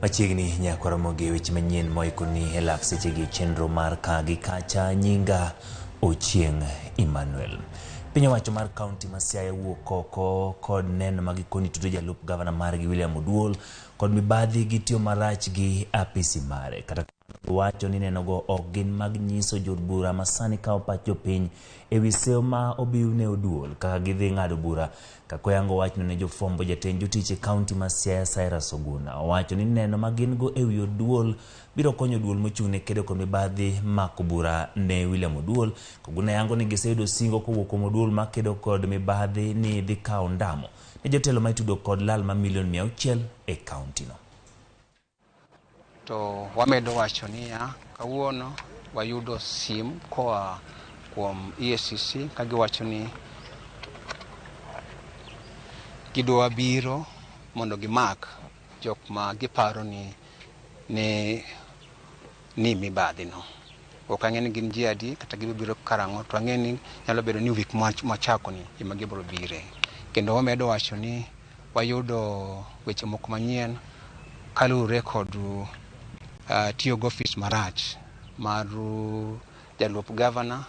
Machiegni nyako Ramogi weche manyien moikoni e lak sechegi chenro mar kagi kacha nyinga Ochieng Emmanuel. Piny owacho mar kaunti ma Siaya wuok oko kod neno magikoni tudo jalup gavana margi William Oduol kod mibadhi gi tiyo marach gi apisi mare. Kata wacho ni nenogo ok gin mag nyiso jod bura masani kao pach jopiny ewi seyo ma obiu ne Oduol kaka gidhi ng'ado bura. Kakoyango wachno ne jofwambo jatend jotich e kaunti ma Siaya Cyrus Oguna owacho ni neno magin go ewi Oduol biro konyo Oduol mochung' ne kedo kod mibadhi mako bura ne William Oduol. Oguna yango ni giseyudo singo kowuok kuom Oduol makedo kod mibadhi ni dhi kao ndamo ne jotelo ma itudo kod lal ma milion 600 e kaunti no. To wamedo wacho niya, kawuono wayudo sim koa kuom EACC kagiwacho ni gidwa biro mondo gimak jok ma giparo ni mibadhi no. Ok ang'e ni gin ji adi kata gibiro karang'o, to ang'e ni nyalo bedo ni wik machako ni ema gibiro bire. Kendo wamedo wacho ni wayudo weche moko manyien kalure kod tiyo go ofis marach mar jalup gavana.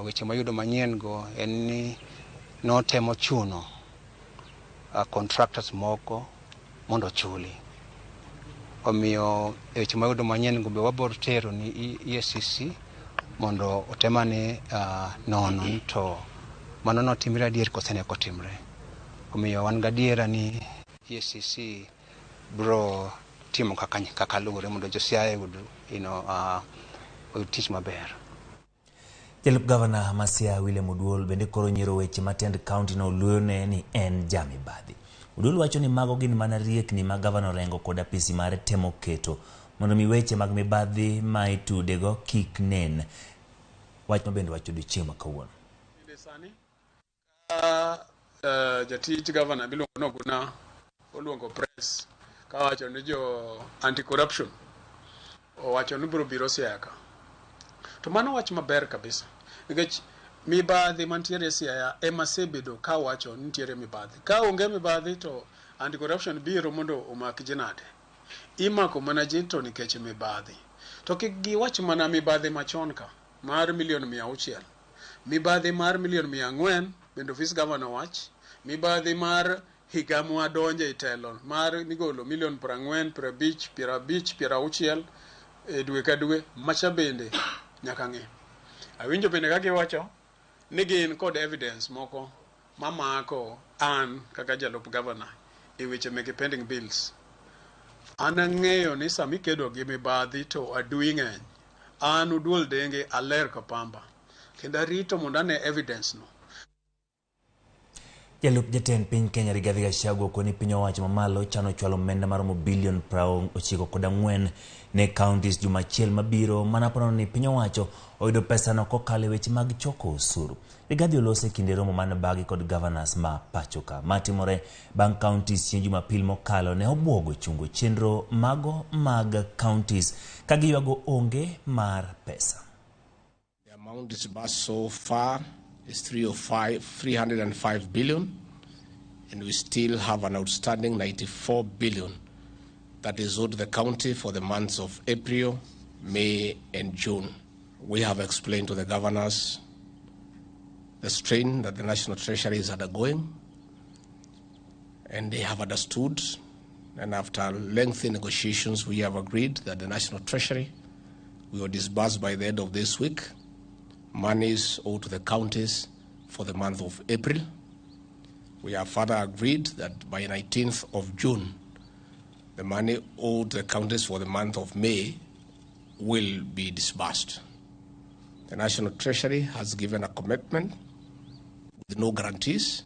Weche mayudo manyien go en ni notemo chuno contractors moko mondo chuli. Omiyo weche mayudo manyien go be wabor tero ni EACC mondo otemane nono to mano notimre adier kose ne kotimre. Omiyo wan gadiera ni EACC bro timo kaka lure mondo josiaya oyud tich maber. Jalup gavana ma Siaya William Oduol bende koro nyiero weche matend kaunti no luone ni en jamibadhi. Oduol wacho ni mago gin mana riekni ma gavana Orengo kod apisi mare temo keto mondo mi weche mag mibadhi ma itudego kik nen. Wach mabende wacho odiochieng' ma kawuono. Jatich gavana biluongo ni Oguna oluongo press kawacho ni jo anti-corruption owacho ni biro biro Siaya ka. To mano wach maber kabisa. Nikech mibadhi mantiere Siaya ema sebedo ka wacho nitiere mibadhi. Ka onge mibadhi to anti-corruption biro mondo omak jinade. Imako mana ji to nikech mibadhi. To kik giwach mana mibadhi machon ka mar milion 600. Mibadhi mar milion 400 bende ofis gavana wach. Mibadhi mar higa mwadonje itelo mar migolo milion 40, 50, 60 e dwe ka dwe macha bende nyaka ng'e. Awinjo bende ka giwacho ni gin kod evidence moko mamako an kaka jalup gavana e weche meke pending bills. An ang'eyo ni sami kedo gi mibadhi to adui ng'eny. An Oduol denge aler kapamba. Kendo arito mondo ane evidence no. Jalup jatend piny Kenya Rigathi Gachagua koni piny owacho mamalo chano chwalo omenda maromo bilion 94 ne counties juma achiel mabiro mana paro ni piny owacho oyudo pesa no kokalo weche mag choko osuru. Rigathi olose kinde romo man bagi kod governors ma pachoka matimore bang' counties chieng' Jumapil mokalo ne obwogo chungo chenro mago mag counties kagiywago onge mar pesa. The amount disbursed so far is 305 billion, and we still have an outstanding 94 billion that is owed to the county for the months of April, May, and June. We have explained to the governors the strain that the National Treasury is undergoing, and they have understood, and after lengthy negotiations, we have agreed that the National Treasury will disburse by the end of this week monies owed to the counties for the month of April. We have further agreed that by 19th of June, the money owed to the counties for the month of May will be disbursed. The National Treasury has given a commitment with no guarantees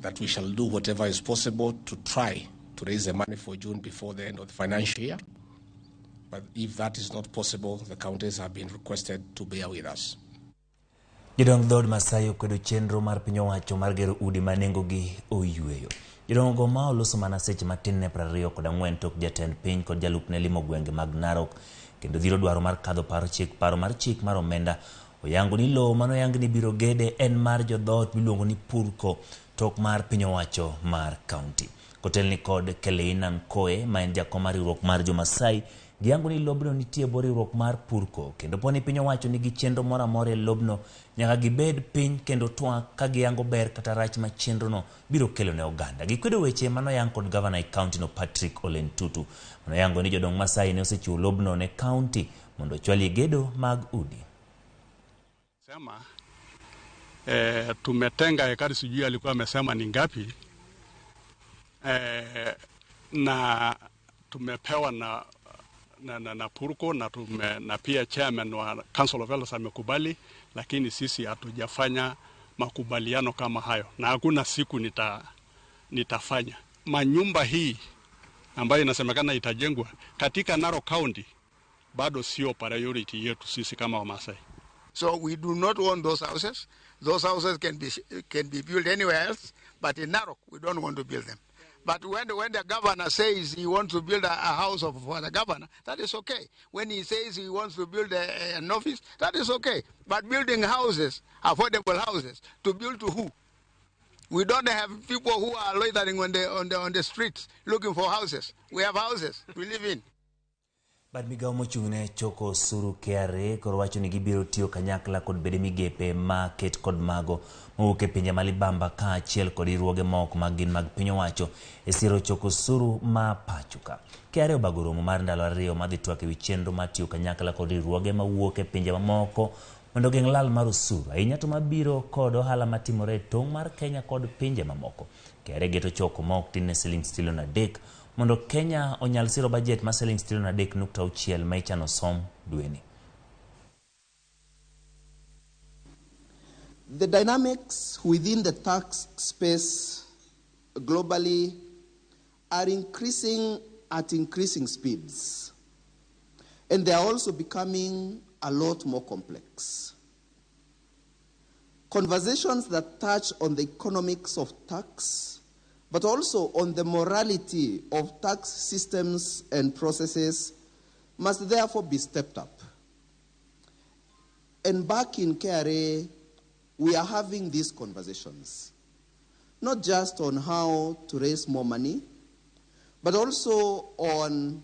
that we shall do whatever is possible to try to raise the money for June before the end of the financial year. But if that is not possible, the counties have been requested to bear with us. Jodong dhod Masayo kwedo chenro mar piny owacho mar gero udi ma nengogi oyueyo. Jodong go ma oloso mana seche matin ne 24 tok jatend piny kod jalupne limo gwenge mag Narok kendo dhiro dwaro mar kadho paro mar chik mar omenda oyango ni lowo manoyang ni biro gede en mar jodhoot miluongo ni Purko tok mar piny owacho mar kaunti. Kotelni kod Keleina Nkoe ma en jakom mar riwruok mar Jo-Masai giyango ni lobno nitie bor riwruok mar purko kendo poni piny owacho nigi chenro moro amora e lobno nyaka gibed piny kendo twak ka giyango ber kata rach ma chenrono biro kelo ne oganda. Gikwedo weche manoyang kod gavana e kaunti no Patrick Ole Ntutu manoyango ni jodong Masai ne osechiwo lobno ne kaunti mondo ochwalie gedo mag udi. Sema tumetenga ekari sijui alikuwa amesema ni ngapi na tumepewa na purko na pia chairman wa Council of Elders amekubali, lakini sisi hatujafanya makubaliano kama hayo na hakuna siku nitafanya. Manyumba hii ambayo inasemekana itajengwa katika Narok County bado sio priority yetu sisi kama Wamasai. So we do not want those houses. Those houses can be built anywhere else, but in Narok we don't want to build them. But when the governor says he wants to build a house for the governor, that is okay. When he says he wants to build an office, that is okay. But building houses, affordable houses, to build to who? We don't have people who are loitering on the streets looking for houses. We have houses we live in. Bad migao mochung'ne choko suru KRA koro wacho ni gibiro tiyo kanyakla kod bede migepe market kod mago mowuok e pinje malibamba ka achiel kod riwruoge moko mag gin mag piny owacho e siro choko suru ma pachuka. KRA obago romo mar ndalo 2 madhi twak ewi chenro mar tiyo kanyakla kod riwruoge mawuok e pinje mamoko mondo geng' lal mar osuru ahinya to mabiro kod ohala matimore e tong' mar Kenya kod pinje mamoko. KRA geto choko ma ok tin ne shillings trilion 3 mondo Kenya onyal siro budget ma shillings trilion 3.6 ma ichano som dweni. The dynamics within the tax space globally are increasing at increasing speeds, and they are also becoming a lot more complex. Conversations that touch on the economics of tax, but also on the morality of tax systems and processes, must therefore be stepped up. And back in KRA, we are having these conversations, not just on how to raise more money, but also on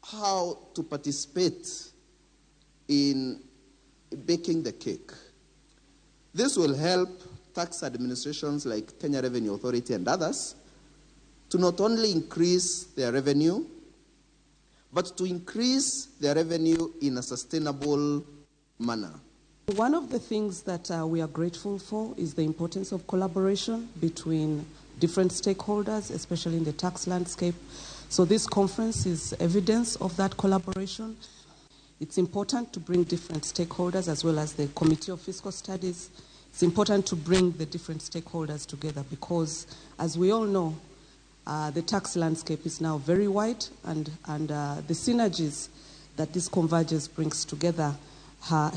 how to participate in baking the cake. This will help tax administrations like Kenya Revenue Authority and others to not only increase their revenue, but to increase their revenue in a sustainable manner. One of the things that we are grateful for is the importance of collaboration between different stakeholders, especially in the tax landscape. So this conference is evidence of that collaboration. It's important to bring different stakeholders as well as the Committee of Fiscal Studies. It's important to bring the different stakeholders together because, as we all know, the tax landscape is now very wide, and the synergies that this convergence brings together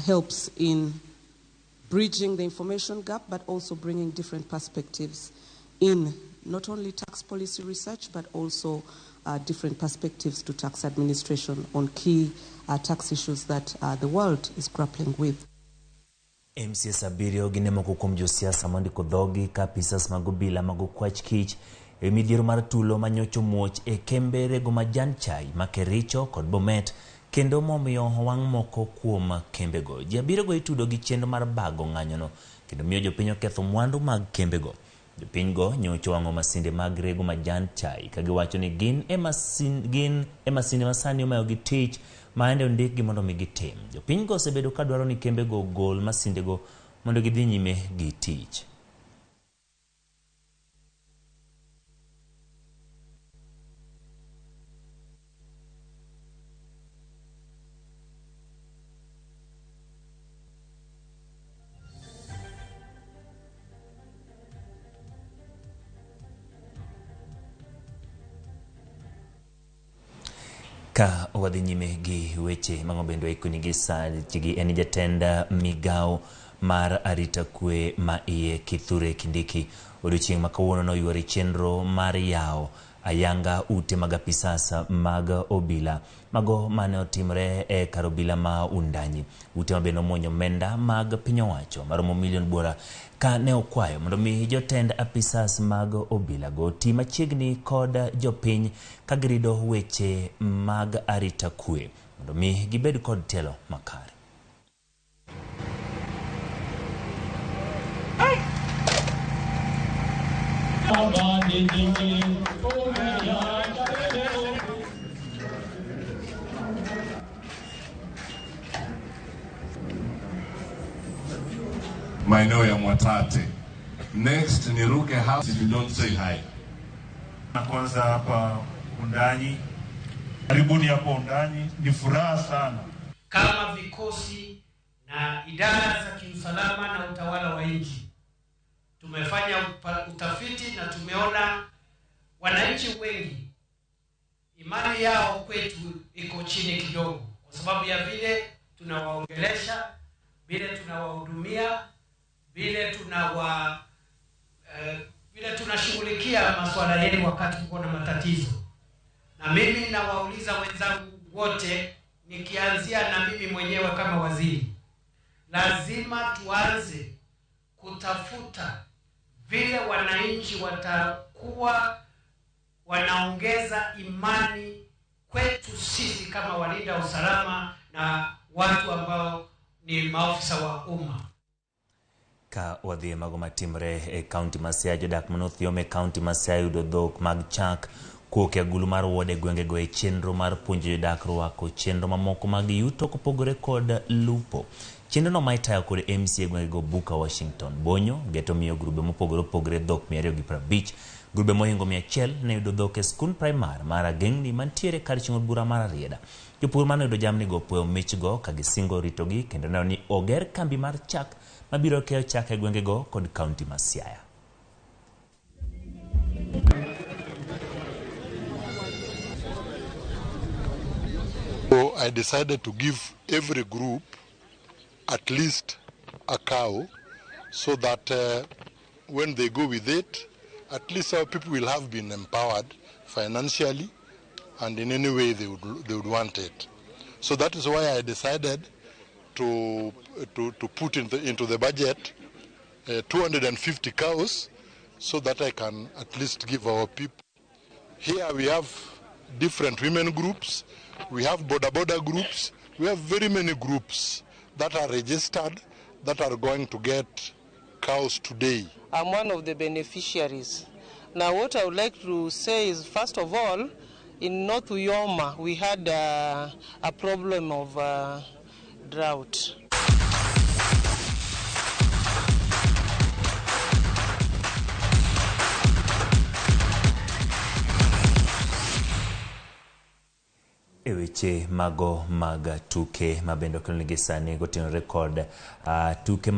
helps in bridging the information gap, but also bringing different perspectives in not only tax policy research, but also different perspectives to tax administration on key tax issues that the world is grappling with. MCS abirio ginemo kuom josiasa mondiko dhogi ka pisas magobila magokwach kich e midhiero mar tulo manyocho muoch e kembe rego majan chai makericho kod Bomet kendo momiyo wang' moko kuom kembego. Ji abiriyogo itudo gi chenro mar bago ng'anyono kendo miyo jopiny oketho mwandu mag kembego. Jopinygo nyocho wang'o masinde mag rego majan chai kagiwacho ni gin e masinde masani omayogi tich maende ondikgi mondo migitim. Jopinygo osebedo ka dwaro ni kembego gol masindego mondo gidhi nyime gi tich. Ka wadhi nyime gi weche mang'obendo ikuni gi sachigi en jatenda migao mar arita kwe ma iye Kithure Kindiki odiochieng' ma kawuono noywari chenro mar yao ayanga ute mag apisas mag obila mago mane otimre e kar obila ma Undanyi. Ute mabeno monyo menda mag piny owacho maromo milion buora ka ne okwayo mondo mi jotend apisas mag obila go ti machiegni kod jopiny ka girido weche mag arita kwe mondo mi gibed kod telo makare. Maeneo ya Mwatate. Next ni Ruke House if you don't say hi. Na kwanza hapa Undanyi. Karibuni hapo Undanyi, ni furaha sana. Kama vikosi na idara za kiusalama na utawala wa nchi tumefanya utafiti na tumeona wananchi wengi imani yao kwetu iko chini kidogo, kwa sababu ya vile tunawaongelesha, vile tunawahudumia, vile tunashughulikia masuala yenu wakati tuko na matatizo. Na mimi nawauliza wenzangu wote, nikianzia na mimi mwenyewe kama waziri, lazima tuanze kutafuta vile wananchi watakuwa wanaongeza imani kwetu sisi kama walinda usalama na watu ambao ni maafisa wa umma. Ka wadhi mago matimre e kaunti ma Siaya, jodak manothiome kaunti ma Siaya yudo dhok mag chak kuok e agulu mar wode gwenge go e chenro mar puonjo jodak rwako chenro mamoko mag yuto kopogore kod lupo. Chenro no maitayo kod MCA gwenge go Buka Washington Bonyo geto miyo grube mopogore opogore dhok 250. Grube mohingo 100 ne yudo dhok e skul primar mar Agengni mantiere kar chieng' od bura mar Arieda. Jopur mane yudo jamni go puoyo mich go ka gisingo ritogi kendo neno ni oger kambi mar chak mabiro keyo chak e gwenge go kod kaunti ma Siaya. So I decided to give every group at least a cow so that when they go with it, at least our people will have been empowered financially and in any way they would want it. So that is why I decided to put into the budget 250 cows so that I can at least give our people. Here we have different women groups, we have border groups, we have very many groups that are registered that are going to get cows today. I'm one of the beneficiaries. Now what I would like to say is, first of all, in North Uyoma we had a problem of drought. Weche mago mag tuke mabendo kendo nigi sani gotenore kod tuke